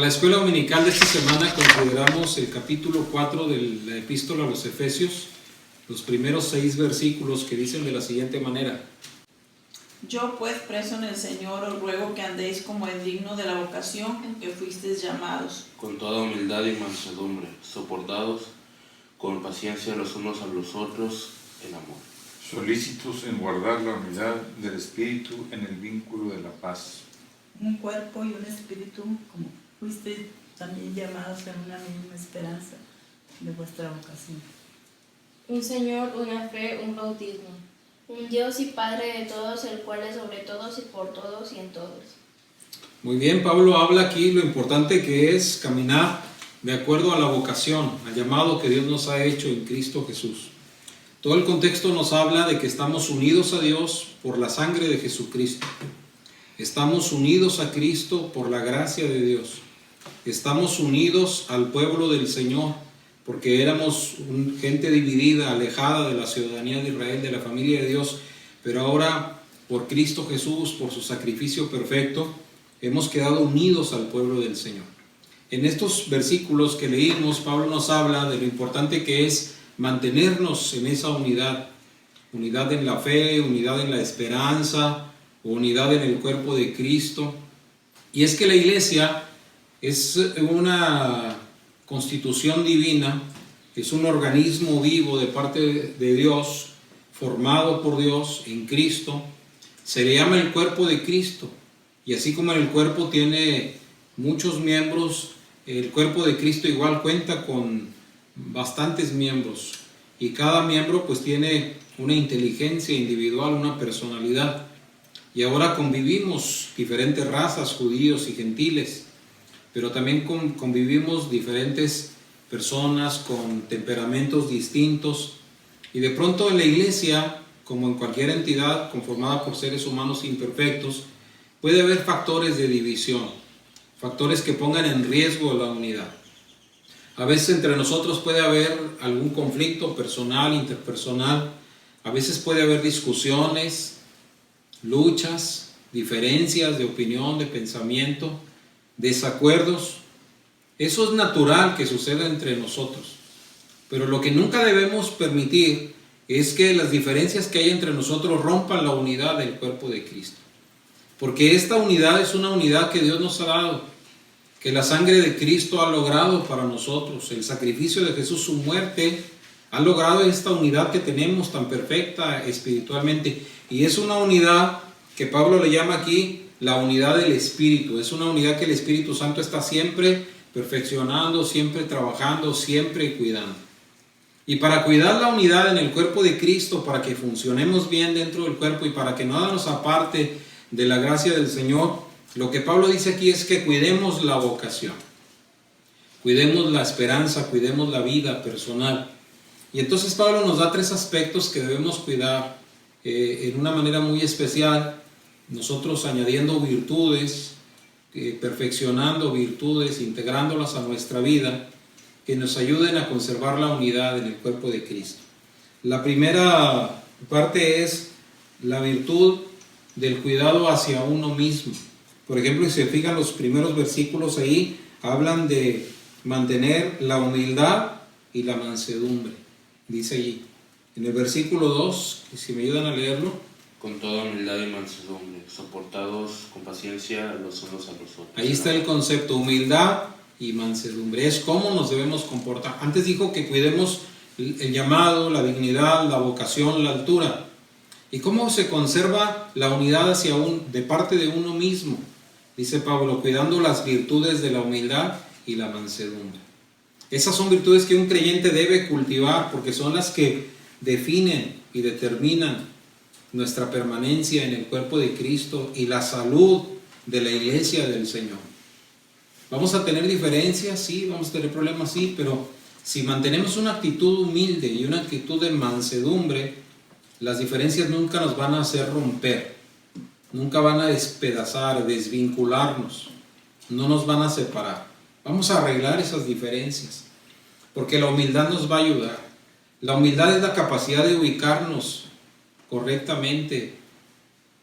la escuela dominical de esta semana consideramos el capítulo 4 de la epístola a los Efesios, los primeros 6 versículos que dicen de la siguiente manera: Yo pues, preso en el Señor, os ruego que andéis como es digno de la vocación en que fuisteis llamados, con toda humildad y mansedumbre, soportados con paciencia los unos a los otros en amor. Solícitos en guardar la unidad del Espíritu en el vínculo de la paz. Un cuerpo y un espíritu, como fuisteis también llamados en una misma esperanza de vuestra vocación. Un Señor, una fe, un bautismo. Un Dios y Padre de todos, el cual es sobre todos y por todos y en todos. Muy bien, Pablo habla aquí lo importante que es caminar de acuerdo a la vocación, al llamado que Dios nos ha hecho en Cristo Jesús. Todo el contexto nos habla de que estamos unidos a Dios por la sangre de Jesucristo. Estamos unidos a Cristo por la gracia de Dios. Estamos unidos al pueblo del Señor porque éramos gente dividida, alejada de la ciudadanía de Israel, de la familia de Dios, pero ahora por Cristo Jesús, por su sacrificio perfecto, hemos quedado unidos al pueblo del Señor. En estos versículos que leímos, Pablo nos habla de lo importante que es mantenernos en esa unidad, unidad en la fe, unidad en la esperanza, unidad en el cuerpo de Cristo. Y es que la iglesia es una constitución divina, es un organismo vivo de parte de Dios, formado por Dios en Cristo. Se le llama el cuerpo de Cristo, y así como el cuerpo tiene muchos miembros, el cuerpo de Cristo igual cuenta con bastantes miembros, y cada miembro pues tiene una inteligencia individual, una personalidad. Y ahora convivimos diferentes razas, judíos y gentiles, pero también convivimos diferentes personas con temperamentos distintos. Y de pronto en la iglesia, como en cualquier entidad conformada por seres humanos imperfectos, puede haber factores de división, factores que pongan en riesgo la unidad. A veces entre nosotros puede haber algún conflicto personal, interpersonal, a veces puede haber discusiones, luchas, diferencias de opinión, de pensamiento, desacuerdos. Eso es natural que suceda entre nosotros, pero lo que nunca debemos permitir es que las diferencias que hay entre nosotros rompan la unidad del cuerpo de Cristo, porque esta unidad es una unidad que Dios nos ha dado, que la sangre de Cristo ha logrado para nosotros. El sacrificio de Jesús, su muerte, ha logrado esta unidad que tenemos tan perfecta espiritualmente, y es una unidad que Pablo le llama aquí la unidad del Espíritu. Es una unidad que el Espíritu Santo está siempre perfeccionando, siempre trabajando, siempre cuidando. Y para cuidar la unidad en el cuerpo de Cristo, para que funcionemos bien dentro del cuerpo y para que nada nos aparte de la gracia del Señor, lo que Pablo dice aquí es que cuidemos la vocación, cuidemos la esperanza, cuidemos la vida personal. Y entonces Pablo nos da 3 aspectos que debemos cuidar en una manera muy especial, nosotros añadiendo virtudes, perfeccionando virtudes, integrándolas a nuestra vida, que nos ayuden a conservar la unidad en el cuerpo de Cristo. La primera parte es la virtud del cuidado hacia uno mismo. Por ejemplo, si se fijan los primeros versículos ahí, hablan de mantener la humildad y la mansedumbre. Dice allí, en el versículo 2, si me ayudan a leerlo. Con toda humildad y mansedumbre, soportados con paciencia los unos a los otros. Ahí está el concepto, humildad y mansedumbre. Es cómo nos debemos comportar. Antes dijo que cuidemos el llamado, la dignidad, la vocación, la altura. ¿Y cómo se conserva la unidad de parte de uno mismo? Dice Pablo, cuidando las virtudes de la humildad y la mansedumbre. Esas son virtudes que un creyente debe cultivar porque son las que definen y determinan nuestra permanencia en el cuerpo de Cristo y la salud de la iglesia del Señor. Vamos a tener diferencias, sí, vamos a tener problemas, sí, pero si mantenemos una actitud humilde y una actitud de mansedumbre, las diferencias nunca nos van a hacer romper, nunca van a despedazar, desvincularnos, no nos van a separar. Vamos a arreglar esas diferencias, porque la humildad nos va a ayudar. La humildad es la capacidad de ubicarnos correctamente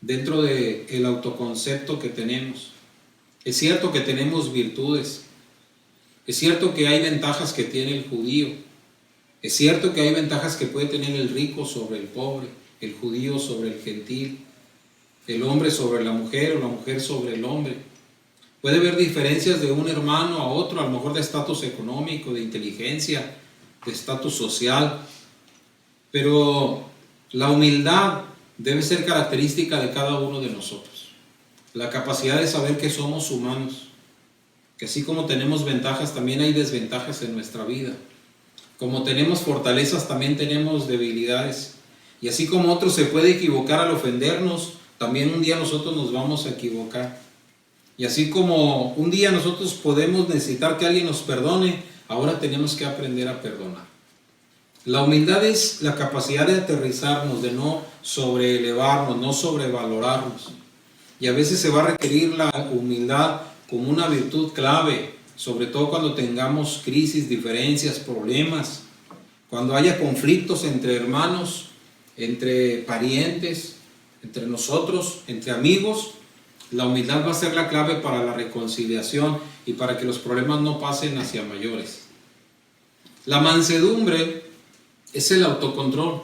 dentro del autoconcepto que tenemos. Es cierto que tenemos virtudes, Es cierto que hay ventajas que tiene el judío. Es cierto que hay ventajas que puede tener el rico sobre el pobre, el judío sobre el gentil, el hombre sobre la mujer o la mujer sobre el hombre. Puede haber diferencias de un hermano a otro, a lo mejor de estatus económico, de inteligencia, de estatus social. Pero la humildad debe ser característica de cada uno de nosotros. La capacidad de saber que somos humanos, que así como tenemos ventajas, también hay desventajas en nuestra vida. Como tenemos fortalezas, también tenemos debilidades. Y así como otro se puede equivocar al ofendernos, también un día nosotros nos vamos a equivocar. Y así como un día nosotros podemos necesitar que alguien nos perdone, ahora tenemos que aprender a perdonar. La humildad es la capacidad de aterrizarnos, de no sobreelevarnos, no sobrevalorarnos. Y a veces se va a requerir la humildad como una virtud clave, sobre todo cuando tengamos crisis, diferencias, problemas, cuando haya conflictos entre hermanos, entre parientes, entre nosotros, entre amigos. La humildad va a ser la clave para la reconciliación y para que los problemas no pasen hacia mayores. La mansedumbre es el autocontrol.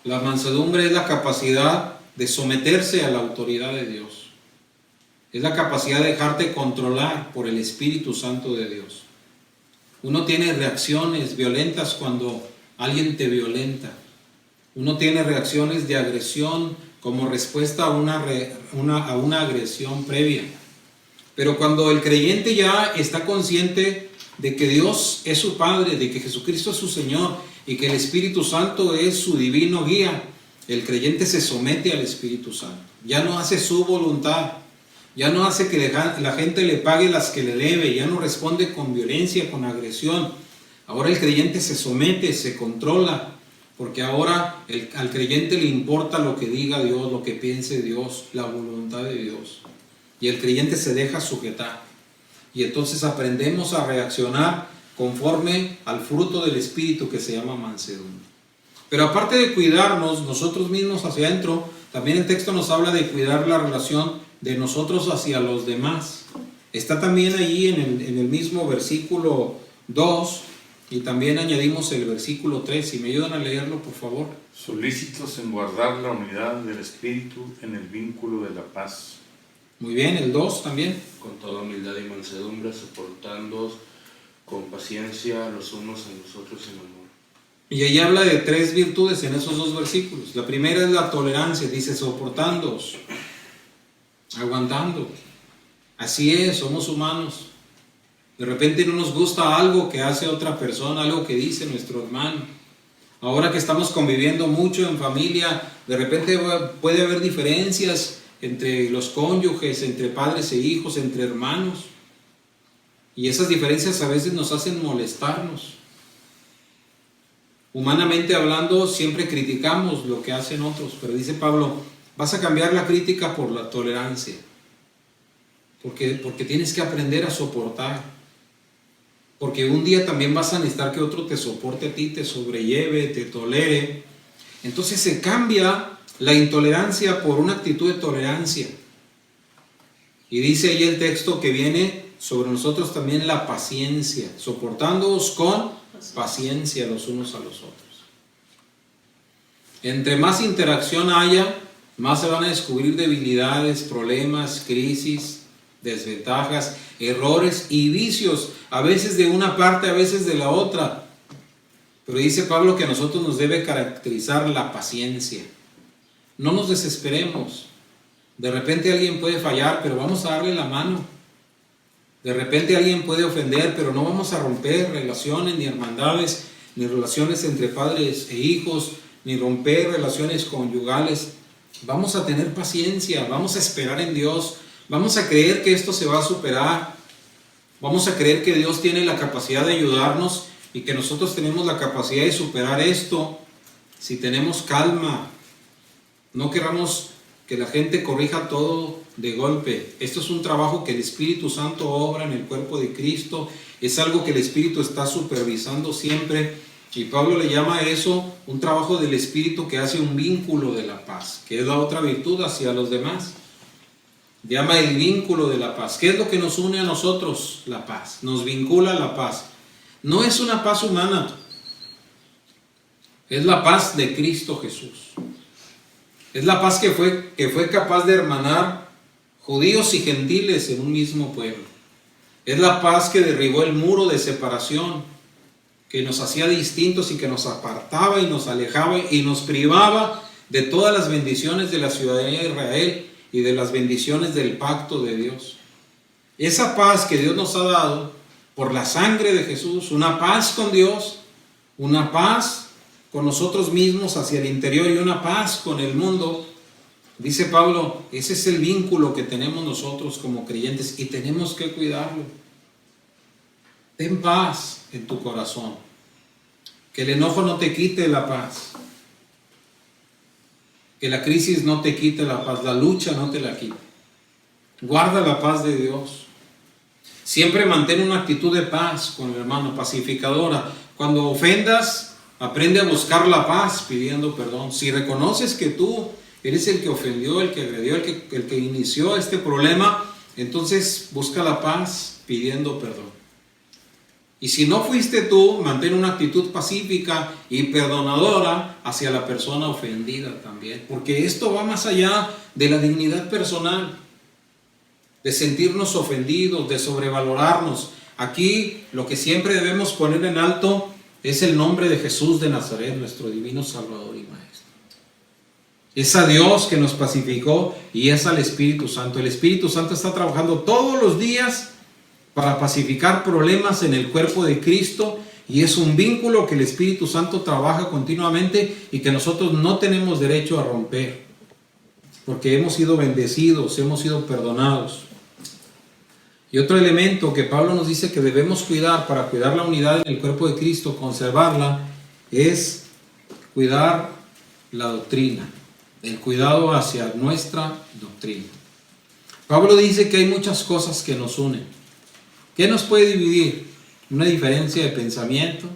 La mansedumbre es la capacidad de someterse a la autoridad de Dios. Es la capacidad de dejarte controlar por el Espíritu Santo de Dios. Uno tiene reacciones violentas cuando alguien te violenta. Uno tiene reacciones de agresión como respuesta a una agresión previa. Pero cuando el creyente ya está consciente de que Dios es su Padre, de que Jesucristo es su Señor y que el Espíritu Santo es su divino guía, el creyente se somete al Espíritu Santo. Ya no hace su voluntad, ya no hace que la gente le pague las que le debe, ya no responde con violencia, con agresión. Ahora el creyente se somete, se controla, porque ahora al creyente le importa lo que diga Dios, lo que piense Dios, la voluntad de Dios. Y el creyente se deja sujetar. Y entonces aprendemos a reaccionar conforme al fruto del Espíritu que se llama mansedumbre. Pero aparte de cuidarnos nosotros mismos hacia adentro, también el texto nos habla de cuidar la relación de nosotros hacia los demás. Está también allí en el mismo versículo 2, y también añadimos el versículo 3. Si me ayudan a leerlo, por favor. Solícitos en guardar la unidad del Espíritu en el vínculo de la paz. Muy bien, el 2 también. Con toda humildad y mansedumbre, soportándoos con paciencia los unos a los otros en amor. Y ahí habla de 3 virtudes en esos 2 versículos. La primera es la tolerancia, dice soportándoos, aguantando. Así es, somos humanos. De repente no nos gusta algo que hace otra persona, algo que dice nuestro hermano. Ahora que estamos conviviendo mucho en familia, de repente puede haber diferencias entre los cónyuges, entre padres e hijos, entre hermanos. Y esas diferencias a veces nos hacen molestarnos. Humanamente hablando, siempre criticamos lo que hacen otros, pero dice Pablo, vas a cambiar la crítica por la tolerancia. Porque tienes que aprender a soportar. Porque un día también vas a necesitar que otro te soporte a ti, te sobrelleve, te tolere. Entonces se cambia la intolerancia por una actitud de tolerancia. Y dice ahí el texto que viene sobre nosotros también la paciencia, soportándoos con paciencia los unos a los otros. Entre más interacción haya, más se van a descubrir debilidades, problemas, crisis, desventajas, errores y vicios, a veces de una parte, a veces de la otra. Pero dice Pablo que a nosotros nos debe caracterizar la paciencia. No nos desesperemos. De repente alguien puede fallar, pero vamos a darle la mano. De repente alguien puede ofender, pero no vamos a romper relaciones, ni hermandades, ni relaciones entre padres e hijos, ni romper relaciones conyugales. Vamos a tener paciencia, vamos a esperar en Dios, vamos a creer que esto se va a superar, vamos a creer que Dios tiene la capacidad de ayudarnos y que nosotros tenemos la capacidad de superar esto si tenemos calma. No queramos que la gente corrija todo de golpe. Esto es un trabajo que el Espíritu Santo obra en el cuerpo de Cristo, es algo que el Espíritu está supervisando siempre, y Pablo le llama a eso un trabajo del Espíritu que hace un vínculo de la paz, que es la otra virtud hacia los demás. Llama el vínculo de la paz. ¿Qué es lo que nos une a nosotros? La paz. Nos vincula a la paz. No es una paz humana. Es la paz de Cristo Jesús. Es la paz que fue capaz de hermanar judíos y gentiles en un mismo pueblo. Es la paz que derribó el muro de separación, que nos hacía distintos y que nos apartaba y nos alejaba y nos privaba de todas las bendiciones de la ciudadanía de Israel y de las bendiciones del pacto de Dios. Esa paz que Dios nos ha dado por la sangre de Jesús, una paz con Dios, una paz con nosotros mismos hacia el interior y una paz con el mundo. Dice Pablo, ese es el vínculo que tenemos nosotros como creyentes y tenemos que cuidarlo. Ten paz en tu corazón. Que el enojo no te quite la paz. Que la crisis no te quite la paz. La lucha no te la quite. Guarda la paz de Dios. Siempre mantén una actitud de paz con el hermano, pacificadora. Cuando ofendas, aprende a buscar la paz pidiendo perdón. Si reconoces que tú eres el que ofendió, el que agredió, el que inició este problema, entonces busca la paz pidiendo perdón. Y si no fuiste tú, mantén una actitud pacífica y perdonadora hacia la persona ofendida también. Porque esto va más allá de la dignidad personal, de sentirnos ofendidos, de sobrevalorarnos. Aquí lo que siempre debemos poner en alto es el nombre de Jesús de Nazaret, nuestro divino Salvador y Maestro. Es a Dios que nos pacificó y es al Espíritu Santo. El Espíritu Santo está trabajando todos los días para pacificar problemas en el cuerpo de Cristo, y es un vínculo que el Espíritu Santo trabaja continuamente y que nosotros no tenemos derecho a romper, porque hemos sido bendecidos, hemos sido perdonados. Y otro elemento que Pablo nos dice que debemos cuidar para cuidar la unidad en el cuerpo de Cristo, conservarla, es cuidar la doctrina, el cuidado hacia nuestra doctrina. Pablo dice que hay muchas cosas que nos unen. ¿Qué nos puede dividir? Una diferencia de pensamiento,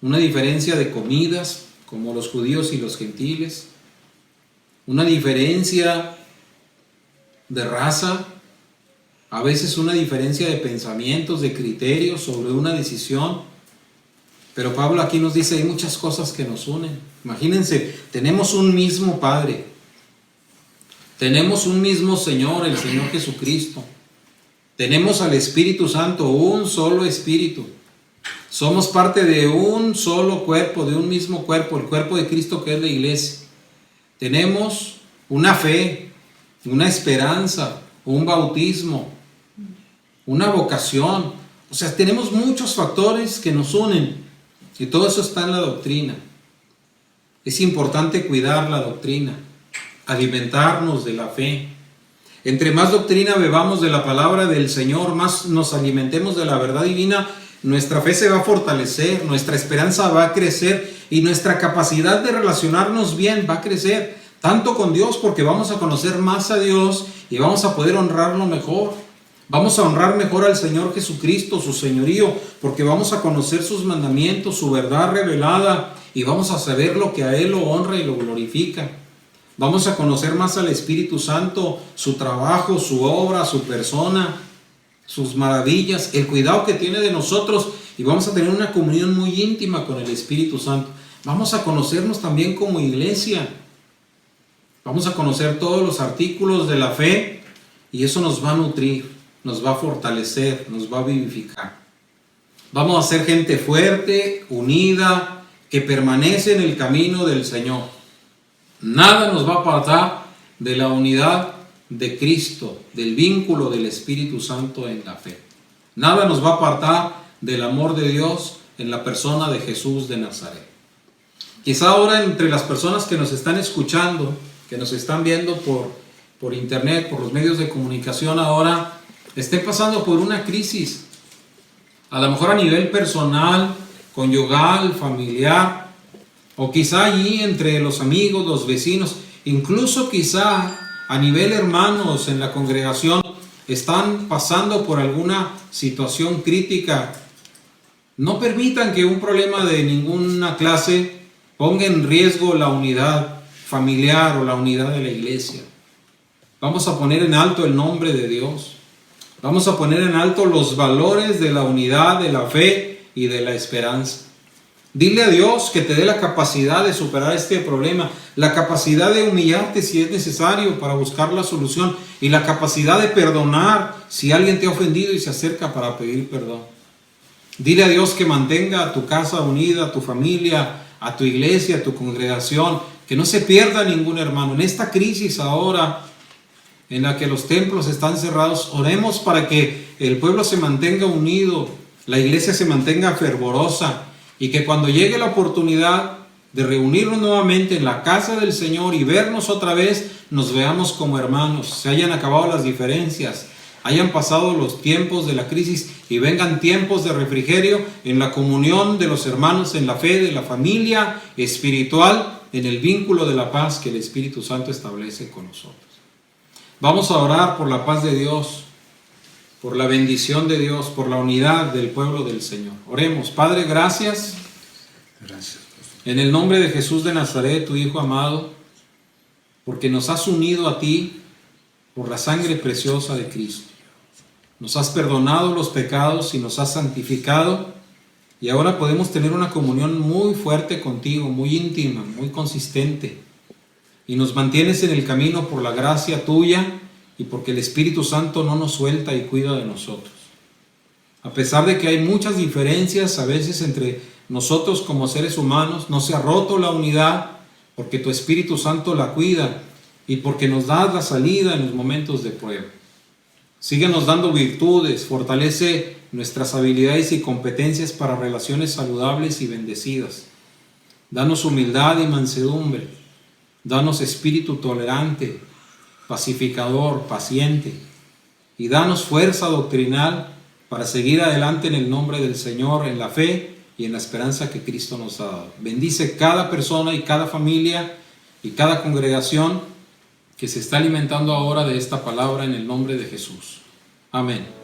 una diferencia de comidas, como los judíos y los gentiles, una diferencia de raza, a veces una diferencia de pensamientos, de criterios sobre una decisión. Pero Pablo aquí nos dice, hay muchas cosas que nos unen. Imagínense, tenemos un mismo Padre, tenemos un mismo Señor, el Señor Jesucristo. Tenemos al Espíritu Santo, un solo Espíritu. Somos parte de un solo cuerpo, de un mismo cuerpo, el cuerpo de Cristo que es la iglesia. Tenemos una fe, una esperanza, un bautismo, una vocación. O sea, tenemos muchos factores que nos unen y todo eso está en la doctrina. Es importante cuidar la doctrina, alimentarnos de la fe. Entre más doctrina bebamos de la palabra del Señor, más nos alimentemos de la verdad divina, nuestra fe se va a fortalecer, nuestra esperanza va a crecer y nuestra capacidad de relacionarnos bien va a crecer, tanto con Dios, porque vamos a conocer más a Dios y vamos a poder honrarlo mejor. Vamos a honrar mejor al Señor Jesucristo, su señorío, porque vamos a conocer sus mandamientos, su verdad revelada, y vamos a saber lo que a Él lo honra y lo glorifica. Vamos a conocer más al Espíritu Santo, su trabajo, su obra, su persona, sus maravillas, el cuidado que tiene de nosotros, y vamos a tener una comunión muy íntima con el Espíritu Santo. Vamos a conocernos también como iglesia. Vamos a conocer todos los artículos de la fe y eso nos va a nutrir, nos va a fortalecer, nos va a vivificar. Vamos a ser gente fuerte, unida, que permanece en el camino del Señor. Nada nos va a apartar de la unidad de Cristo, del vínculo del Espíritu Santo en la fe. Nada nos va a apartar del amor de Dios en la persona de Jesús de Nazaret. Quizá ahora entre las personas que nos están escuchando, que nos están viendo por internet, por los medios de comunicación ahora, estén pasando por una crisis. A lo mejor a nivel personal, conyugal, familiar, o quizá allí entre los amigos, los vecinos, incluso quizá a nivel hermanos en la congregación, están pasando por alguna situación crítica. No permitan que un problema de ninguna clase ponga en riesgo la unidad familiar o la unidad de la iglesia. Vamos a poner en alto el nombre de Dios. Vamos a poner en alto los valores de la unidad, de la fe y de la esperanza. Dile a Dios que te dé la capacidad de superar este problema, la capacidad de humillarte si es necesario para buscar la solución y la capacidad de perdonar si alguien te ha ofendido y se acerca para pedir perdón. Dile a Dios que mantenga a tu casa unida, a tu familia, a tu iglesia, a tu congregación, que no se pierda ningún hermano. En esta crisis ahora en la que los templos están cerrados, oremos para que el pueblo se mantenga unido, la iglesia se mantenga fervorosa, y que cuando llegue la oportunidad de reunirnos nuevamente en la casa del Señor y vernos otra vez, nos veamos como hermanos, se hayan acabado las diferencias, hayan pasado los tiempos de la crisis y vengan tiempos de refrigerio en la comunión de los hermanos, en la fe de la familia espiritual, en el vínculo de la paz que el Espíritu Santo establece con nosotros. Vamos a orar por la paz de Dios, por la bendición de Dios, por la unidad del pueblo del Señor. Oremos. Padre, gracias. En el nombre de Jesús de Nazaret, tu Hijo amado, porque nos has unido a ti por la sangre preciosa de Cristo. Nos has perdonado los pecados y nos has santificado, y ahora podemos tener una comunión muy fuerte contigo, muy íntima, muy consistente, y nos mantienes en el camino por la gracia tuya y porque el Espíritu Santo no nos suelta y cuida de nosotros. A pesar de que hay muchas diferencias a veces entre nosotros como seres humanos, no se ha roto la unidad porque tu Espíritu Santo la cuida y porque nos das la salida en los momentos de prueba. Síguenos dando virtudes, fortalece nuestras habilidades y competencias para relaciones saludables y bendecidas. Danos humildad y mansedumbre. Danos espíritu tolerante, pacificador, paciente, y danos fuerza doctrinal para seguir adelante en el nombre del Señor, en la fe y en la esperanza que Cristo nos ha dado. Bendice cada persona y cada familia y cada congregación que se está alimentando ahora de esta palabra en el nombre de Jesús. Amén.